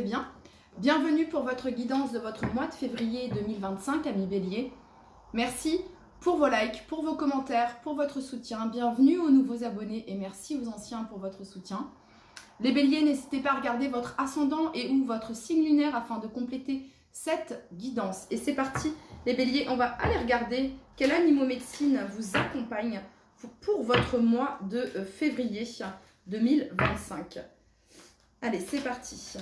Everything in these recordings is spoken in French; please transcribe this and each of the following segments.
bien. Bienvenue pour votre guidance de votre mois de février 2025, amis Bélier. Merci pour vos likes, pour vos commentaires, pour votre soutien. Bienvenue aux nouveaux abonnés et merci aux anciens pour votre soutien. Les Béliers, n'hésitez pas à regarder votre ascendant et ou votre signe lunaire afin de compléter cette guidance. Et c'est parti, les Béliers, on va aller regarder quelle animo-médecine vous accompagne pour votre mois de février 2025. Allez, c'est parti.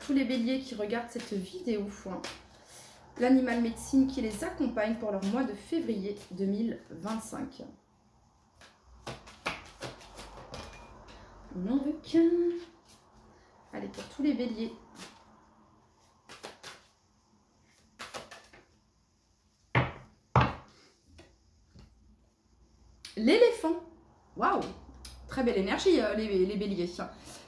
Tous les Béliers qui regardent cette vidéo, l'animal médecine qui les accompagne pour leur mois de février 2025. On n'en veut qu'un. Allez, pour tous les Béliers. L'éléphant. Waouh! Très belle énergie, les Béliers.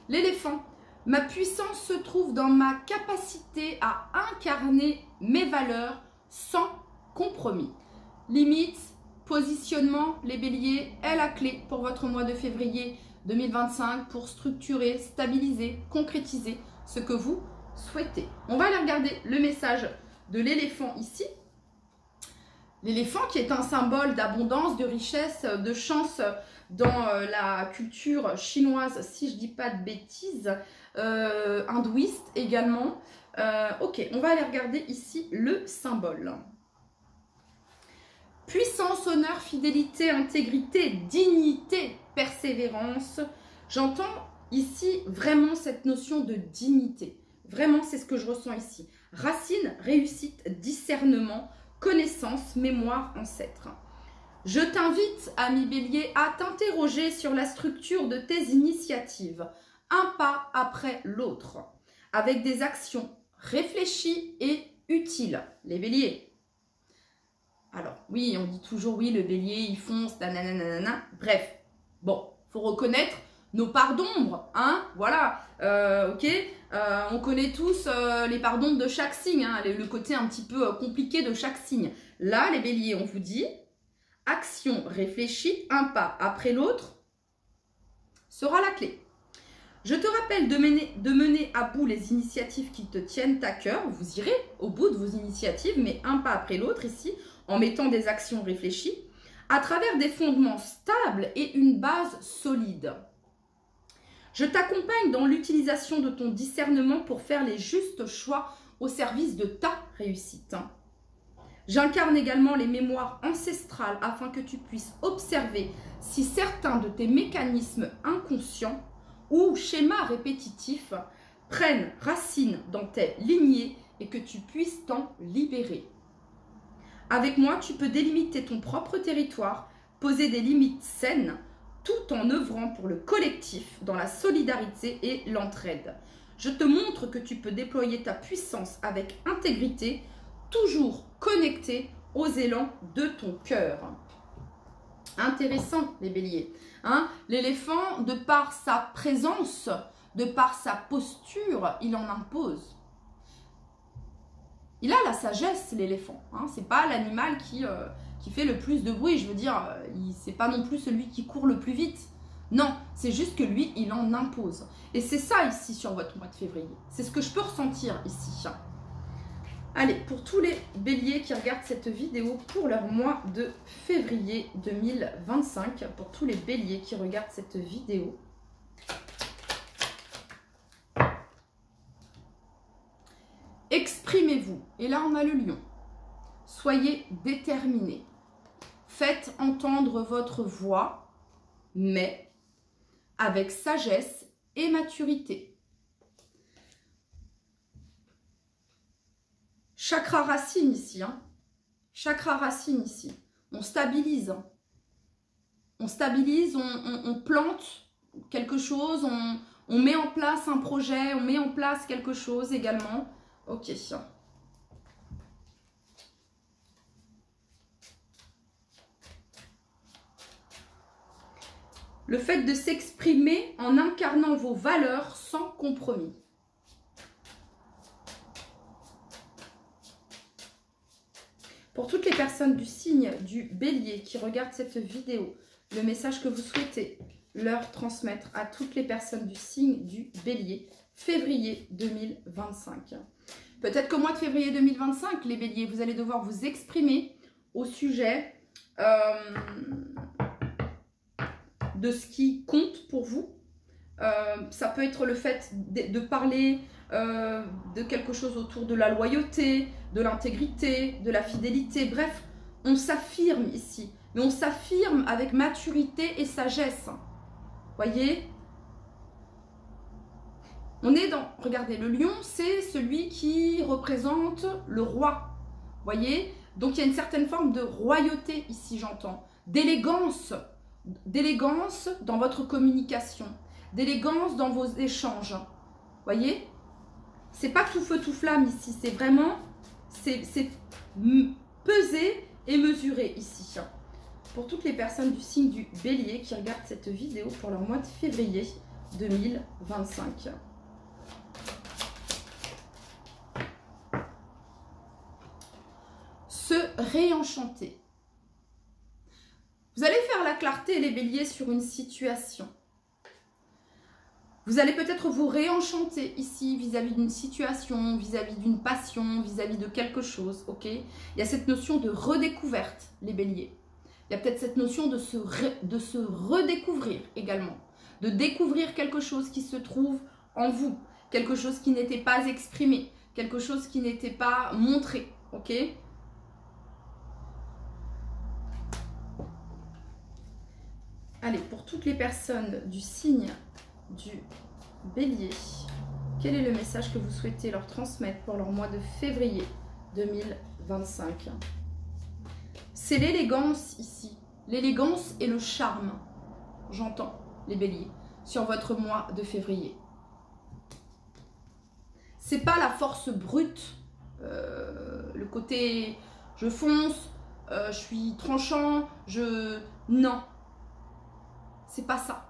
L'éléphant. Ma puissance se trouve dans ma capacité à incarner mes valeurs sans compromis. Limite, positionnement, les Béliers, est la clé pour votre mois de février 2025 pour structurer, stabiliser, concrétiser ce que vous souhaitez. On va aller regarder le message de l'éléphant ici. L'éléphant qui est un symbole d'abondance, de richesse, de chance dans la culture chinoise, si je ne dis pas de bêtises, hindouiste également. Ok, on va aller regarder ici le symbole. Puissance, honneur, fidélité, intégrité, dignité, persévérance. J'entends ici vraiment cette notion de dignité. Vraiment, c'est ce que je ressens ici. Racine, réussite, discernement, connaissance, mémoire, ancêtre. Je t'invite, ami Bélier, à t'interroger sur la structure de tes initiatives, un pas après l'autre, avec des actions réfléchies et utiles. Les Béliers. Alors, oui, on dit toujours, oui, le Bélier, il fonce, nanana. Bref, bon, faut reconnaître nos parts d'ombre, hein, voilà, ok, on connaît tous les parts d'ombre de chaque signe, hein, le côté un petit peu compliqué de chaque signe. Là, les Béliers, on vous dit, action réfléchie, un pas après l'autre, sera la clé. Je te rappelle de mener à bout les initiatives qui te tiennent à cœur. Vous irez au bout de vos initiatives, mais un pas après l'autre ici, en mettant des actions réfléchies, à travers des fondements stables et une base solide. Je t'accompagne dans l'utilisation de ton discernement pour faire les justes choix au service de ta réussite. J'incarne également les mémoires ancestrales afin que tu puisses observer si certains de tes mécanismes inconscients ou schémas répétitifs prennent racine dans tes lignées et que tu puisses t'en libérer. Avec moi, tu peux délimiter ton propre territoire, poser des limites saines, tout en œuvrant pour le collectif dans la solidarité et l'entraide. Je te montre que tu peux déployer ta puissance avec intégrité, toujours connecté aux élans de ton cœur. Intéressant, les Béliers. Hein? L'éléphant, de par sa présence, de par sa posture, il en impose. Il a la sagesse, l'éléphant. Hein? C'est pas l'animal qui fait le plus de bruit. Je veux dire, c'est pas non plus celui qui court le plus vite. Non, c'est juste que lui, il en impose. Et c'est ça ici sur votre mois de février. C'est ce que je peux ressentir ici. Allez, pour tous les Béliers qui regardent cette vidéo pour leur mois de février 2025, pour tous les Béliers qui regardent cette vidéo, exprimez-vous. Et là, on a le lion. Soyez déterminés. Faites entendre votre voix, mais avec sagesse et maturité. Chakra racine ici. Hein. Chakra racine ici. On stabilise. On stabilise, on plante quelque chose, on met en place un projet, on met en place quelque chose également. Ok. Le fait de s'exprimer en incarnant vos valeurs sans compromis. Pour toutes les personnes du signe du Bélier qui regardent cette vidéo, le message que vous souhaitez leur transmettre à toutes les personnes du signe du Bélier février 2025. Peut-être qu'au mois de février 2025, les béliers, vous allez devoir vous exprimer au sujet de ce qui compte pour vous. Ça peut être le fait de parler de quelque chose autour de la loyauté, de l'intégrité, de la fidélité. Bref, on s'affirme ici. Mais on s'affirme avec maturité et sagesse. Voyez ? On est dans... Regardez, le lion, c'est celui qui représente le roi. Voyez ? Donc, il y a une certaine forme de royauté ici, j'entends. D'élégance dans votre communication. D'élégance dans vos échanges. Voyez ? C'est pas tout feu, tout flamme ici. C'est vraiment... C'est pesé et mesuré ici. Pour toutes les personnes du signe du bélier qui regardent cette vidéo pour leur mois de février 2025. Se réenchanter. Vous allez faire la clarté, les béliers, sur une situation. Vous allez peut-être vous réenchanter ici vis-à-vis d'une situation, vis-à-vis d'une passion, vis-à-vis de quelque chose, ok ? Il y a cette notion de redécouverte, les béliers. Il y a peut-être cette notion de se redécouvrir également. De découvrir quelque chose qui se trouve en vous. Quelque chose qui n'était pas exprimé. Quelque chose qui n'était pas montré, ok ? Allez, pour toutes les personnes du signe du bélier, quel est le message que vous souhaitez leur transmettre pour leur mois de février 2025 ? C'est l'élégance ici, l'élégance et le charme, j'entends les béliers, sur votre mois de février. C'est pas la force brute, le côté je fonce, je suis tranchant, non, c'est pas ça.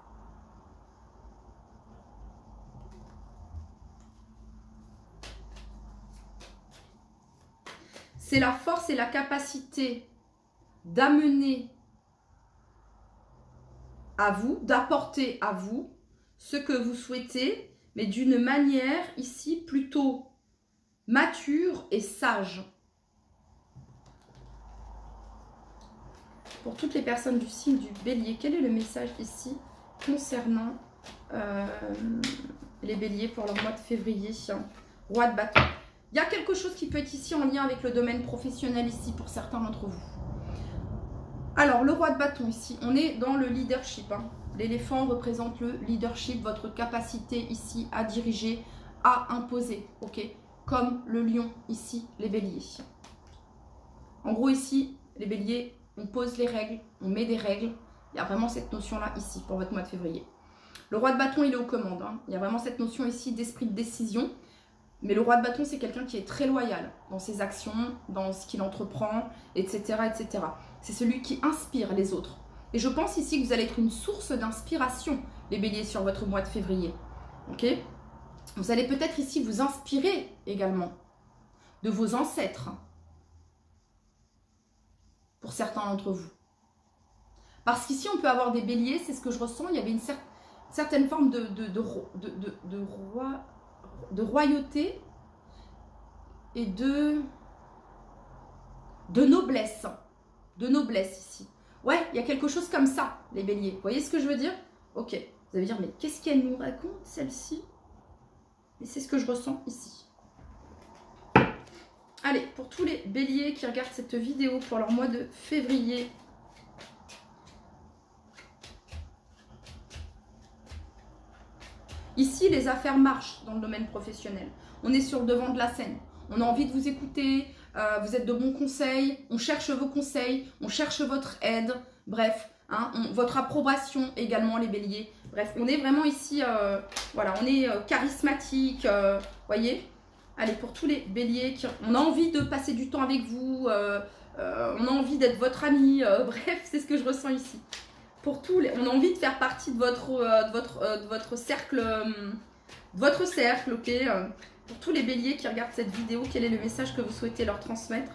C'est la force et la capacité d'amener à vous, d'apporter à vous ce que vous souhaitez, mais d'une manière ici plutôt mature et sage. Pour toutes les personnes du signe du bélier, quel est le message ici concernant les béliers pour leur mois de février? Roi de bâton. Il y a quelque chose qui peut être ici en lien avec le domaine professionnel ici pour certains d'entre vous. Alors, le roi de bâton ici, on est dans le leadership. Hein. L'éléphant représente le leadership, votre capacité ici à diriger, à imposer, ok? Comme le lion ici, les béliers. En gros ici, les béliers, on pose les règles, on met des règles. Il y a vraiment cette notion-là ici pour votre mois de février. Le roi de bâton, il est aux commandes. Hein. Il y a vraiment cette notion ici d'esprit de décision. Mais le roi de bâton, c'est quelqu'un qui est très loyal dans ses actions, dans ce qu'il entreprend, etc. etc. C'est celui qui inspire les autres. Et je pense ici que vous allez être une source d'inspiration, les béliers, sur votre mois de février. Ok ? Vous allez peut-être ici vous inspirer également de vos ancêtres. Pour certains d'entre vous. Parce qu'ici, on peut avoir des béliers, c'est ce que je ressens, il y avait une certaine forme de royauté et de noblesse. De noblesse ici. Ouais, il y a quelque chose comme ça, les béliers. Vous voyez ce que je veux dire? Ok. Vous allez dire, mais qu'est-ce qu'elle nous raconte, celle-ci? Et c'est ce que je ressens ici. Allez, pour tous les béliers qui regardent cette vidéo pour leur mois de février. Ici, les affaires marchent dans le domaine professionnel. On est sur le devant de la scène. On a envie de vous écouter. Vous êtes de bons conseils. On cherche vos conseils. On cherche votre aide. Bref, hein, votre approbation également, les béliers. Bref, on est vraiment ici, voilà, on est charismatique, voyez. Allez, pour tous les béliers, on a envie de passer du temps avec vous, on a envie d'être votre ami, bref, c'est ce que je ressens ici. Pour tous les, on a envie de faire partie de votre cercle, ok. Pour tous les béliers qui regardent cette vidéo, quel est le message que vous souhaitez leur transmettre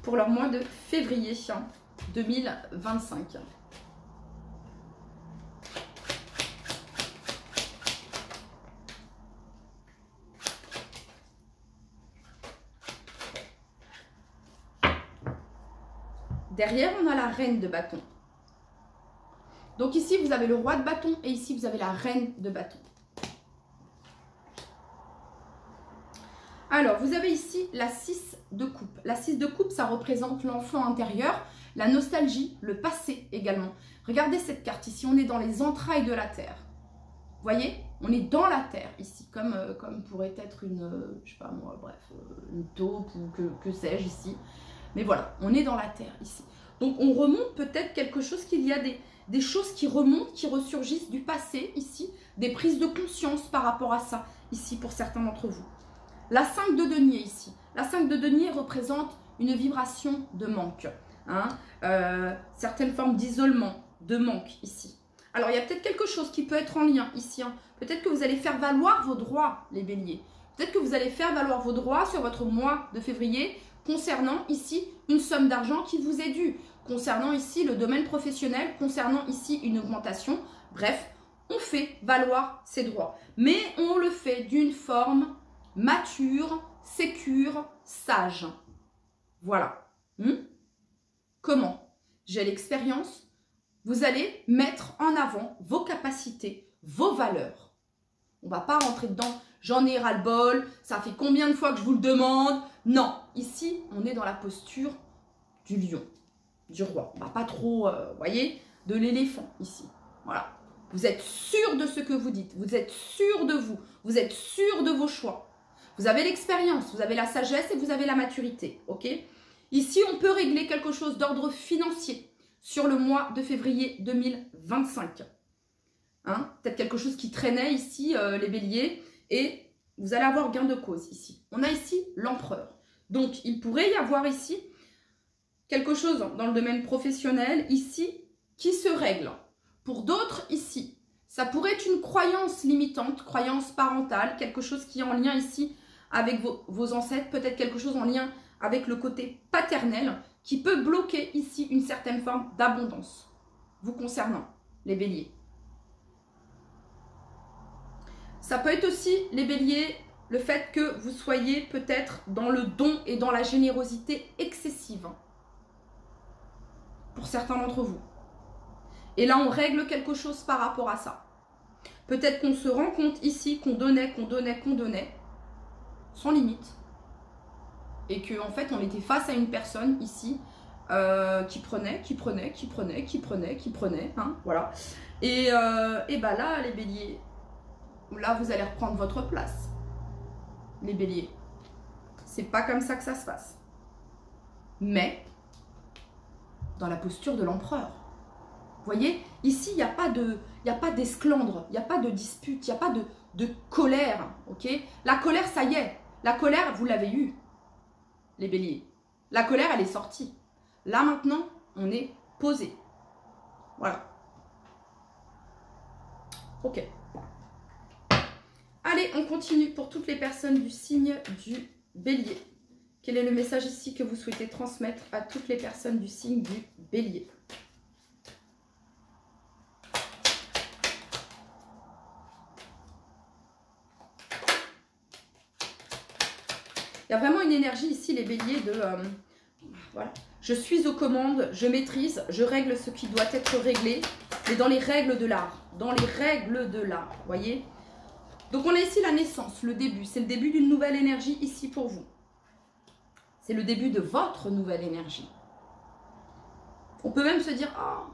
pour leur mois de février 2025 ? Derrière, on a la reine de bâton. Donc ici, vous avez le roi de bâton et ici, vous avez la reine de bâton. Alors, vous avez ici la 6 de coupe. La 6 de coupe, ça représente l'enfant intérieur, la nostalgie, le passé également. Regardez cette carte ici, on est dans les entrailles de la terre. Vous voyez? On est dans la terre ici, comme pourrait être une, je sais pas moi, bref, une taupe ou que sais-je ici. Mais voilà, on est dans la terre ici. Donc, on remonte peut-être quelque chose qu'il y a des choses qui remontent, qui ressurgissent du passé ici, des prises de conscience par rapport à ça ici pour certains d'entre vous. La 5 de denier ici. La 5 de denier représente une vibration de manque. Hein, certaines formes d'isolement, de manque ici. Alors, il y a peut-être quelque chose qui peut être en lien ici. Hein. Peut-être que vous allez faire valoir vos droits, les béliers. Peut-être que vous allez faire valoir vos droits sur votre mois de février concernant ici une somme d'argent qui vous est due. Concernant ici le domaine professionnel, concernant ici une augmentation. Bref, on fait valoir ses droits. Mais on le fait d'une forme mature, sécure, sage. Voilà. Comment? J'ai l'expérience. Vous allez mettre en avant vos capacités, vos valeurs. On ne va pas rentrer dedans. J'en ai ras-le-bol. Ça fait combien de fois que je vous le demande? Non. Ici, on est dans la posture du lion, du roi. On ne va pas trop, voyez, de l'éléphant ici. Voilà. Vous êtes sûr de ce que vous dites. Vous êtes sûr de vous. Vous êtes sûr de vos choix. Vous avez l'expérience, vous avez la sagesse et vous avez la maturité. Ok? Ici, on peut régler quelque chose d'ordre financier sur le mois de février 2025. Hein? Peut-être quelque chose qui traînait ici, les béliers. Et vous allez avoir gain de cause ici. On a ici l'empereur. Donc, il pourrait y avoir ici quelque chose dans le domaine professionnel ici qui se règle. Pour d'autres ici, ça pourrait être une croyance limitante, croyance parentale, quelque chose qui est en lien ici avec vos ancêtres, peut-être quelque chose en lien avec le côté paternel qui peut bloquer ici une certaine forme d'abondance vous concernant, les béliers. Ça peut être aussi, les béliers, le fait que vous soyez peut-être dans le don et dans la générosité excessive pour certains d'entre vous. Et là, on règle quelque chose par rapport à ça. Peut-être qu'on se rend compte ici qu'on donnait, sans limite. Et qu'en fait, on était face à une personne ici qui prenait, hein, voilà. Et bah là, les béliers, là, vous allez reprendre votre place. Les béliers. C'est pas comme ça que ça se passe. Mais, dans la posture de l'empereur. Vous voyez, ici, il n'y a pas d'esclandre, il n'y a pas de dispute, il n'y a pas de colère, ok? La colère, ça y est. La colère, vous l'avez eue, les béliers. La colère, elle est sortie. Là, maintenant, on est posé. Voilà. Ok. Allez, on continue pour toutes les personnes du signe du bélier. Quel est le message ici que vous souhaitez transmettre à toutes les personnes du signe du bélier? Il y a vraiment une énergie ici, les béliers, de... voilà. Je suis aux commandes, je maîtrise, je règle ce qui doit être réglé, mais dans les règles de l'art. Dans les règles de l'art, vous voyez? Donc, on a ici la naissance, le début. C'est le début d'une nouvelle énergie ici pour vous. C'est le début de votre nouvelle énergie. On peut même se dire, ah,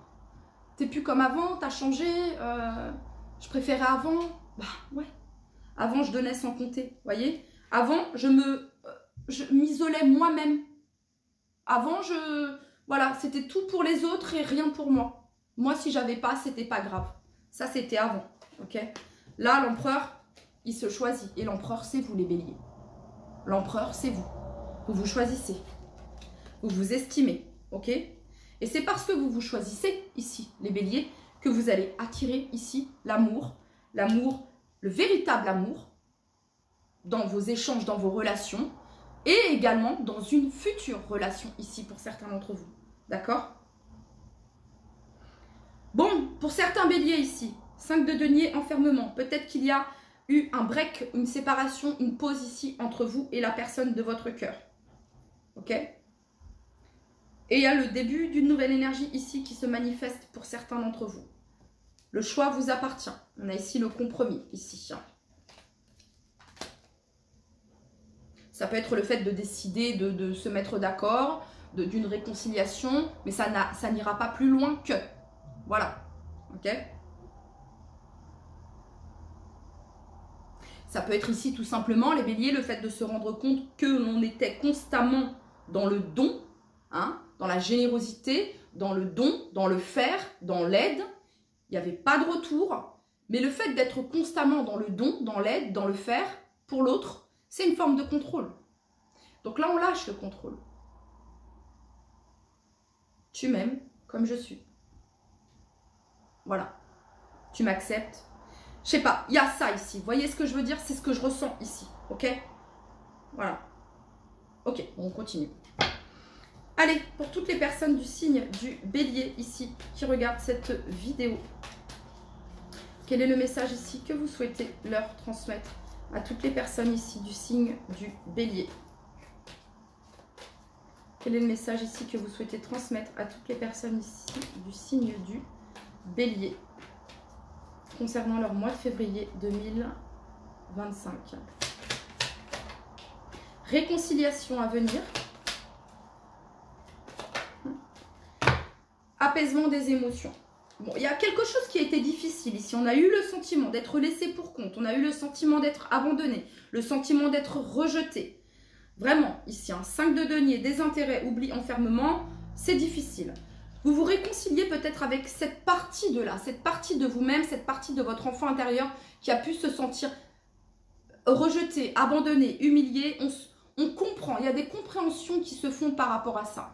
t'es plus comme avant, t'as changé, je préférais avant. Bah, ouais. Avant, je donnais sans compter, vous voyez? Avant, je m'isolais moi-même. Avant, voilà, c'était tout pour les autres et rien pour moi. Moi, si j'avais pas, c'était pas grave. Ça, c'était avant, ok? Là, l'empereur, il se choisit. Et l'empereur, c'est vous, les béliers. L'empereur, c'est vous. Vous vous choisissez. Vous vous estimez, ok? Et c'est parce que vous vous choisissez, ici, les béliers, que vous allez attirer ici l'amour, le véritable amour, dans vos échanges, dans vos relations, et également dans une future relation ici pour certains d'entre vous. D'accord? Bon, pour certains béliers ici, 5 de denier, enfermement. Peut-être qu'il y a eu un break, une séparation, une pause ici entre vous et la personne de votre cœur. Ok? Et il y a le début d'une nouvelle énergie ici qui se manifeste pour certains d'entre vous. Le choix vous appartient. On a ici le compromis, ici. Ça peut être le fait de décider de se mettre d'accord, d'une réconciliation, mais ça n'ira pas plus loin que. Voilà. Ok? Ça peut être ici tout simplement, les béliers, le fait de se rendre compte que l'on était constamment dans le don, hein, dans la générosité, dans le don, dans le faire, dans l'aide. Il n'y avait pas de retour. Mais le fait d'être constamment dans le don, dans l'aide, dans le faire, pour l'autre, c'est une forme de contrôle. Donc là, on lâche le contrôle. Tu m'aimes comme je suis. Voilà. Tu m'acceptes. Je sais pas, il y a ça ici. Vous voyez ce que je veux dire? C'est ce que je ressens ici. Ok? Voilà. Ok, on continue. Allez, pour toutes les personnes du signe du bélier ici, qui regardent cette vidéo, quel est le message ici que vous souhaitez leur transmettre à toutes les personnes ici du signe du bélier? Quel est le message ici que vous souhaitez transmettre à toutes les personnes ici du signe du bélier concernant leur mois de février 2025? Réconciliation à venir. Apaisement des émotions. Bon, il y a quelque chose qui a été difficile ici. On a eu le sentiment d'être laissé pour compte. On a eu le sentiment d'être abandonné. Le sentiment d'être rejeté. Vraiment, ici, un 5 de denier, désintérêt, oubli, enfermement, c'est difficile. Vous vous réconciliez peut-être avec cette partie de là, cette partie de vous-même, cette partie de votre enfant intérieur qui a pu se sentir rejeté, abandonné, humilié. On comprend, il y a des compréhensions qui se font par rapport à ça.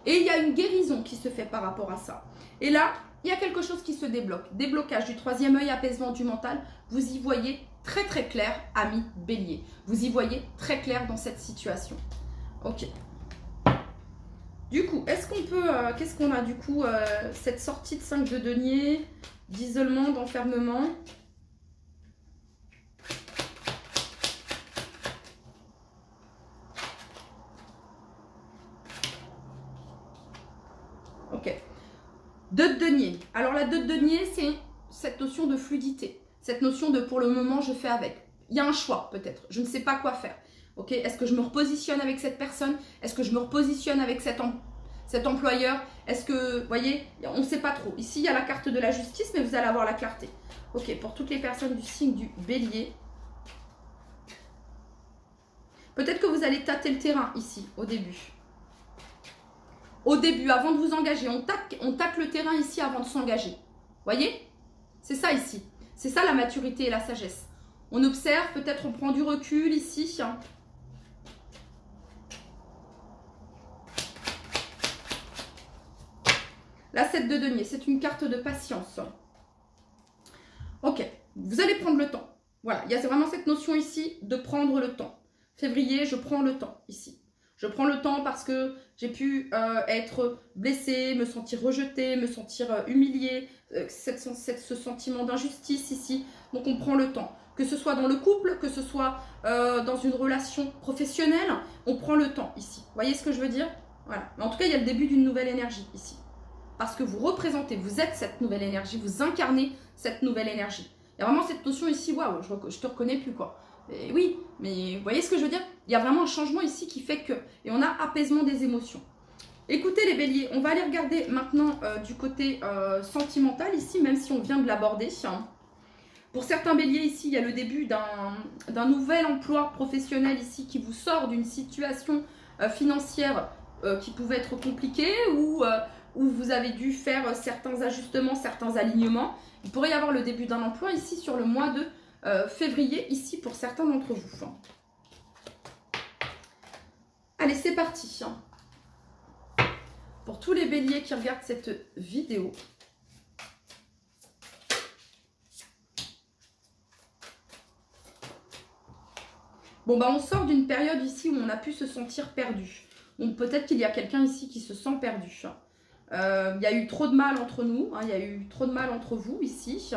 Et il y a une guérison qui se fait par rapport à ça. Et là, il y a quelque chose qui se débloque. Déblocage du troisième œil, apaisement du mental. Vous y voyez très très clair, ami bélier. Vous y voyez très clair dans cette situation. Ok. Du coup, est-ce qu'on peut... qu'est-ce qu'on a du coup cette sortie de 5 de denier, d'isolement, d'enfermement. Ok. 2 de denier. Alors la 2 de denier, c'est cette notion de fluidité. Cette notion de pour le moment, je fais avec. Il y a un choix peut-être. Je ne sais pas quoi faire. Ok. Est-ce que je me repositionne avec cette personne? Est-ce que je me repositionne avec cet employeur? Est-ce que, vous voyez, on ne sait pas trop. Ici, il y a la carte de la justice, mais vous allez avoir la clarté. Ok. Pour toutes les personnes du signe du bélier. Peut-être que vous allez tâter le terrain ici, au début. Au début, avant de vous engager, on tâte le terrain ici avant de s'engager. Voyez? C'est ça ici. C'est ça la maturité et la sagesse. On observe, peut-être on prend du recul ici. La 7 de denier, c'est une carte de patience. Ok, vous allez prendre le temps. Voilà, il y a vraiment cette notion ici de prendre le temps. Février, je prends le temps ici. Je prends le temps parce que j'ai pu être blessée, me sentir rejetée, me sentir humiliée, ce sentiment d'injustice ici. Donc on prend le temps. Que ce soit dans le couple, que ce soit dans une relation professionnelle, on prend le temps ici. Vous voyez ce que je veux dire? Voilà. Mais en tout cas, il y a le début d'une nouvelle énergie ici. Parce que vous représentez, vous êtes cette nouvelle énergie, vous incarnez cette nouvelle énergie. Il y a vraiment cette notion ici, waouh, je te reconnais plus quoi. Et oui, mais vous voyez ce que je veux dire? Il y a vraiment un changement ici qui fait que... Et on a apaisement des émotions. Écoutez les béliers, on va aller regarder maintenant du côté sentimental ici, même si on vient de l'aborder. Pour certains béliers ici, il y a le début d'un nouvel emploi professionnel ici qui vous sort d'une situation financière qui pouvait être compliquée ou où vous avez dû faire certains ajustements, certains alignements. Il pourrait y avoir le début d'un emploi ici sur le mois de février, ici pour certains d'entre vous. Allez, c'est parti. Pour tous les béliers qui regardent cette vidéo. Bon, bah on sort d'une période ici où on a pu se sentir perdu. Donc peut-être qu'il y a quelqu'un ici qui se sent perdu. Il y a eu trop de mal entre nous. Il y a eu trop de mal entre vous ici.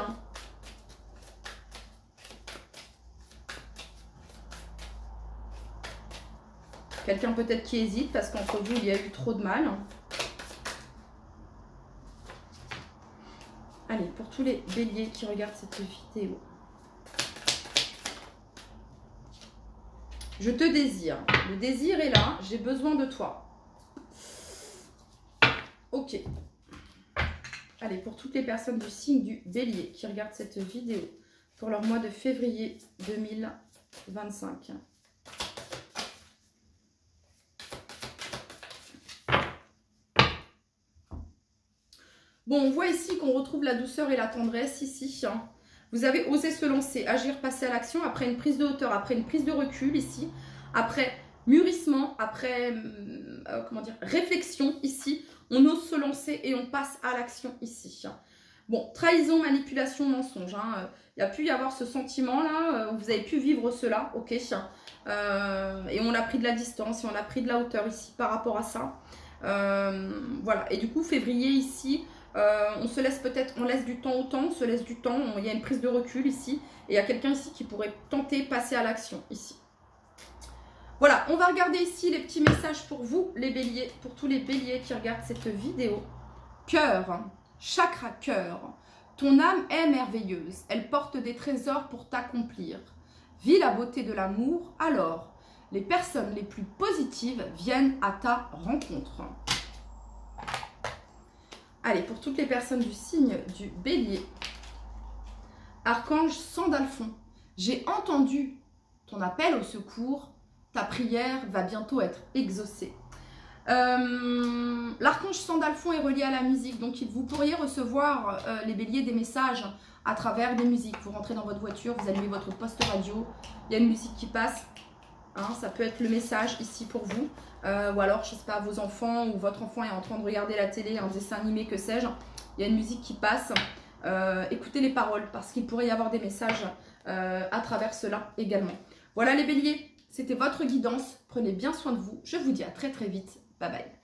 Quelqu'un peut-être qui hésite parce qu'entre vous, il y a eu trop de mal. tous les béliers qui regardent cette vidéo. Je te désire. Le désir est là. J'ai besoin de toi. Ok. Allez, pour toutes les personnes du signe du bélier qui regardent cette vidéo pour leur mois de février 2025. Bon, on voit ici qu'on retrouve la douceur et la tendresse ici. Vous avez osé se lancer, agir, passer à l'action après une prise de hauteur, après une prise de recul ici, après mûrissement, après comment dire, réflexion ici. On ose se lancer et on passe à l'action ici. Bon, trahison, manipulation, mensonge. Il y a pu y avoir ce sentiment-là, vous avez pu vivre cela, ok. Et on a pris de la distance et on a pris de la hauteur ici par rapport à ça. Voilà, et du coup, février ici, on se laisse peut-être, on laisse du temps au temps, on se laisse du temps, il y a une prise de recul ici. Et il y a quelqu'un ici qui pourrait tenter passer à l'action ici. Voilà, on va regarder ici les petits messages pour vous, les béliers, pour tous les béliers qui regardent cette vidéo. Cœur, chakra cœur, ton âme est merveilleuse, elle porte des trésors pour t'accomplir. Vis la beauté de l'amour, alors les personnes les plus positives viennent à ta rencontre. Allez, pour toutes les personnes du signe du bélier. Archange Sandalphon, j'ai entendu ton appel au secours. Ta prière va bientôt être exaucée. L'archange Sandalphon est relié à la musique, donc vous pourriez recevoir, les béliers, des messages à travers des musiques. Vous rentrez dans votre voiture, vous allumez votre poste radio, il y a une musique qui passe. Ça peut être le message ici pour vous. Ou alors, je ne sais pas, vos enfants ou votre enfant est en train de regarder la télé, un dessin animé, que sais-je. Il y a une musique qui passe. Écoutez les paroles parce qu'il pourrait y avoir des messages à travers cela également. Voilà les béliers. C'était votre guidance. Prenez bien soin de vous. Je vous dis à très très vite. Bye bye.